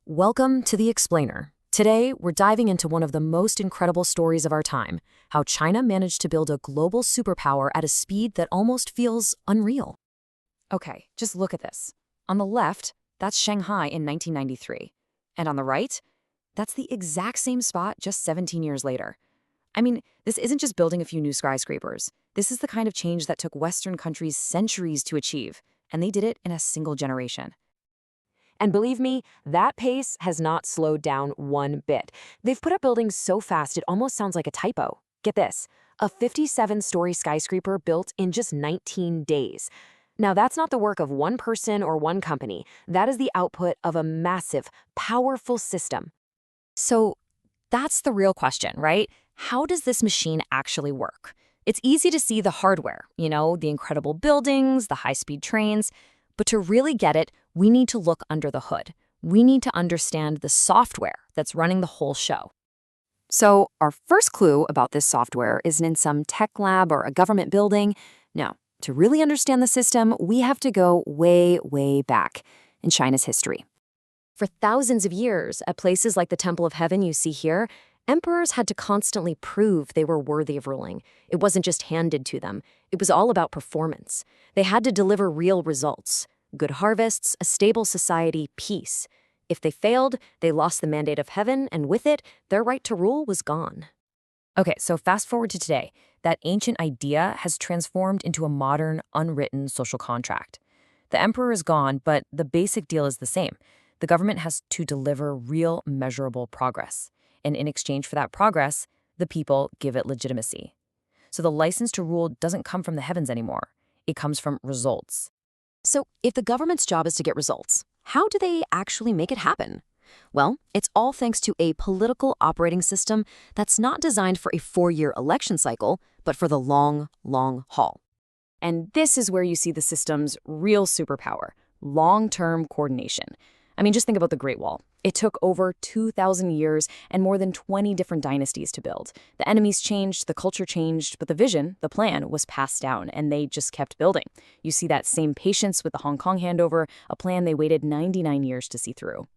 Welcome to The Explainer. Today, we're diving into one of the most incredible stories of our time, how China managed to build a global superpower at a speed that almost feels unreal. Okay, just look at this. On the left, that's Shanghai in 1993. And on the right, that's the exact same spot just 17 years later. I mean, this isn't just building a few new skyscrapers. This is the kind of change that took Western countries centuries to achieve, and they did it in a single generation. And believe me, that pace has not slowed down one bit. They've put up buildings so fast it almost sounds like a typo. Get this, a 57-story skyscraper built in just 19 days. Now, that's not the work of one person or one company. That is the output of a massive, powerful system. So that's the real question, right? How does this machine actually work? It's easy to see the hardware, the incredible buildings, the high-speed trains. But to really get it, we need to look under the hood. We need to understand the software that's running the whole show. So our first clue about this software isn't in some tech lab or a government building. No, to really understand the system, we have to go way, way back in China's history. For thousands of years, at places like the Temple of Heaven you see here, emperors had to constantly prove they were worthy of ruling. It wasn't just handed to them. It was all about performance. They had to deliver real results: good harvests, a stable society, peace. If they failed, they lost the mandate of heaven, and with it, their right to rule was gone. Okay, so fast forward to today. That ancient idea has transformed into a modern, unwritten social contract. The emperor is gone, but the basic deal is the same. The government has to deliver real, measurable progress. And in exchange for that progress, the people give it legitimacy. So the license to rule doesn't come from the heavens anymore. It comes from results. So if the government's job is to get results, how do they actually make it happen? Well, it's all thanks to a political operating system that's not designed for a 4-year election cycle, but for the long, long haul. And this is where you see the system's real superpower: long-term coordination. I mean, just think about the Great Wall. It took over 2,000 years and more than 20 different dynasties to build. The enemies changed, the culture changed, but the vision, the plan, was passed down, and they just kept building. You see that same patience with the Hong Kong handover, a plan they waited 99 years to see through.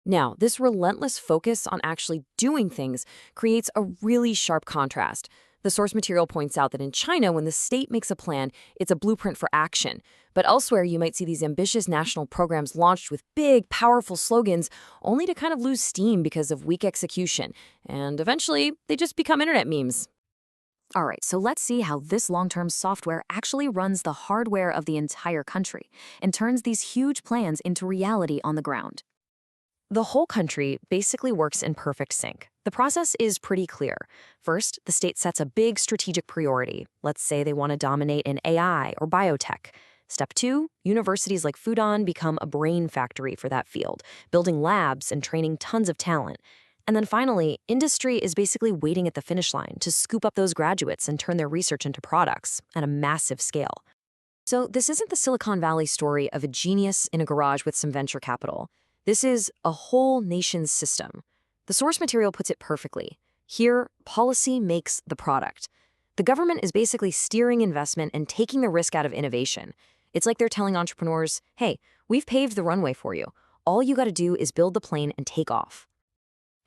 Now, this relentless focus on actually doing things creates a really sharp contrast. The source material points out that in China, when the state makes a plan, it's a blueprint for action. But elsewhere, you might see these ambitious national programs launched with big, powerful slogans, only to kind of lose steam because of weak execution. And eventually, they just become internet memes. All right, so let's see how this long-term software actually runs the hardware of the entire country and turns these huge plans into reality on the ground. The whole country basically works in perfect sync. The process is pretty clear. First, the state sets a big strategic priority. Let's say they want to dominate in AI or biotech. Step 2, universities like Fudan become a brain factory for that field, building labs and training tons of talent. And then finally, industry is basically waiting at the finish line to scoop up those graduates and turn their research into products at a massive scale. So this isn't the Silicon Valley story of a genius in a garage with some venture capital. This is a whole nation's system. The source material puts it perfectly. Here, policy makes the product. The government is basically steering investment and taking the risk out of innovation. It's like they're telling entrepreneurs, hey, we've paved the runway for you. All you got to do is build the plane and take off.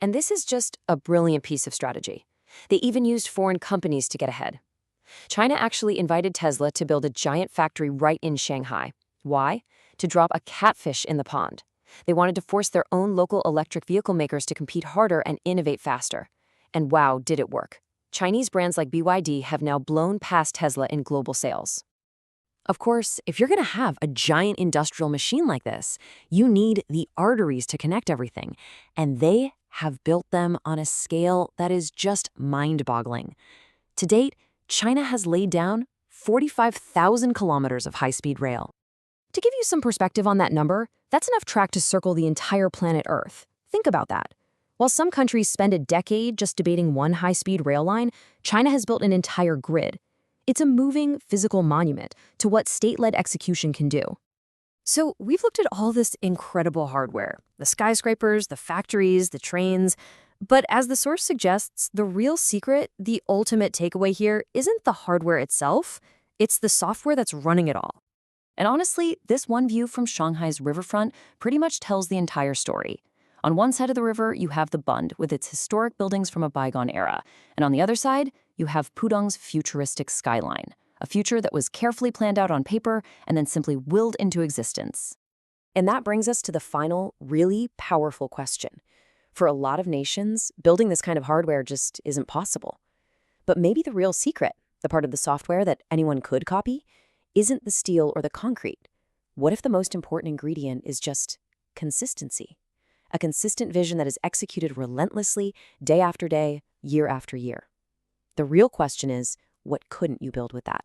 And this is just a brilliant piece of strategy. They even used foreign companies to get ahead. China actually invited Tesla to build a giant factory right in Shanghai. Why? To drop a catfish in the pond. They wanted to force their own local electric vehicle makers to compete harder and innovate faster. And wow, did it work. Chinese brands like BYD have now blown past Tesla in global sales. Of course, if you're going to have a giant industrial machine like this, you need the arteries to connect everything. And they have built them on a scale that is just mind-boggling. To date, China has laid down 45,000 kilometers of high-speed rail. To give you some perspective on that number, that's enough track to circle the entire planet Earth. Think about that. While some countries spend a decade just debating one high-speed rail line, China has built an entire grid. It's a moving, physical monument to what state-led execution can do. So we've looked at all this incredible hardware, the skyscrapers, the factories, the trains. But as the source suggests, the real secret, the ultimate takeaway here, isn't the hardware itself. It's the software that's running it all. And honestly, this one view from Shanghai's riverfront pretty much tells the entire story. On one side of the river, you have the Bund with its historic buildings from a bygone era. And on the other side, you have Pudong's futuristic skyline, a future that was carefully planned out on paper and then simply willed into existence. And that brings us to the final, really powerful question. For a lot of nations, building this kind of hardware just isn't possible. But maybe the real secret, the part of the software that anyone could copy, isn't the steel or the concrete. What if the most important ingredient is just consistency? A consistent vision that is executed relentlessly, day after day, year after year. The real question is, what couldn't you build with that?